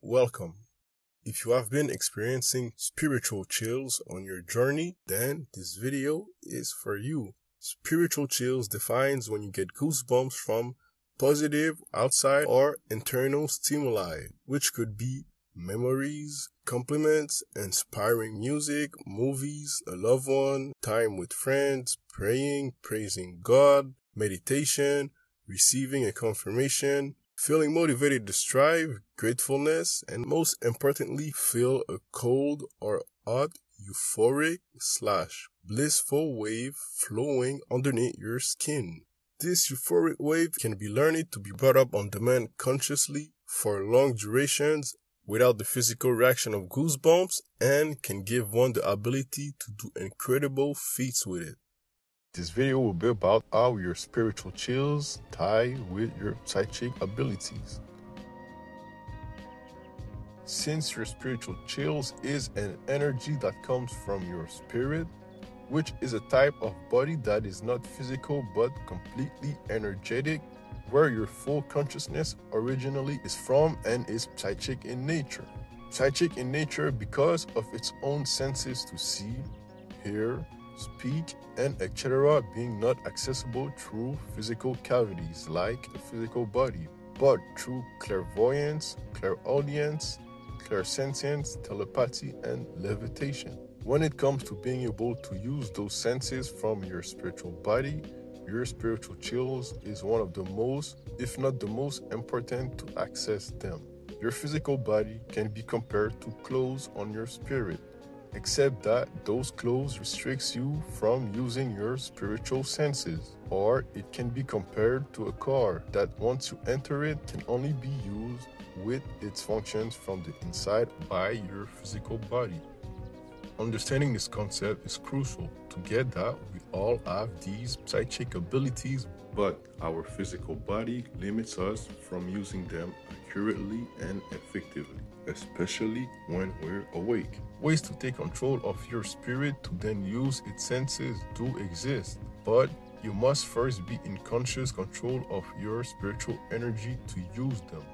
Welcome. If you have been experiencing spiritual chills on your journey, then this video is for you. Spiritual chills defines when you get goosebumps from positive outside or internal stimuli, which could be memories, compliments, inspiring music, movies, a loved one, time with friends, praying, praising God, meditation, receiving a confirmation, feeling motivated to strive, gratefulness, and most importantly, feel a cold or hot, euphoric / blissful wave flowing underneath your skin. This euphoric wave can be learned to be brought up on demand consciously for long durations without the physical reaction of goosebumps and can give one the ability to do incredible feats with it. This video will be about how your spiritual chills tie with your psychic abilities. Since your spiritual chills is an energy that comes from your spirit, which is a type of body that is not physical but completely energetic, where your full consciousness originally is from and is psychic in nature. Psychic in nature because of its own senses to see, hear, speak, and etc. being not accessible through physical cavities like the physical body, but through clairvoyance, clairaudience, clairsentience, telepathy, and levitation. When it comes to being able to use those senses from your spiritual body, your spiritual chills is one of the most, if not the most important to access them. Your physical body can be compared to clothes on your spirit, except that those clothes restricts you from using your spiritual senses. Or it can be compared to a car that once you enter it can only be used with its functions from the inside by your physical body. Understanding this concept is crucial to get that we all have these psychic abilities, but our physical body limits us from using them accurately and effectively, especially when we're awake. Ways to take control of your spirit to then use its senses do exist, but you must first be in conscious control of your spiritual energy to use them.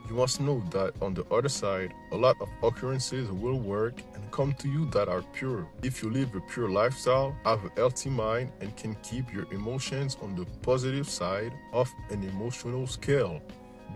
You must know that on the other side, a lot of occurrences will work and come to you that are pure. If you live a pure lifestyle, have a healthy mind, and can keep your emotions on the positive side of an emotional scale.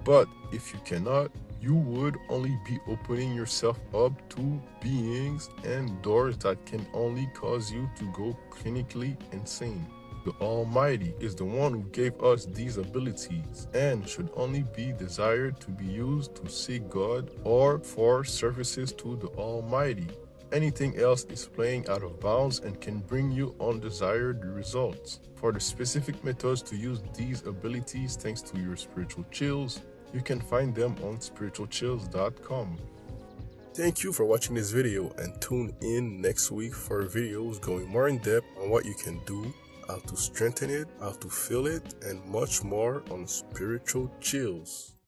But if you cannot, you would only be opening yourself up to beings and doors that can only cause you to go clinically insane. The Almighty is the one who gave us these abilities and should only be desired to be used to seek God or for services to the Almighty. Anything else is playing out of bounds and can bring you undesired results. For the specific methods to use these abilities thanks to your spiritual chills, you can find them on spiritualchills.com. Thank you for watching this video and tune in next week for videos going more in depth on what you can do, how to strengthen it, how to feel it, and much more on spiritual chills.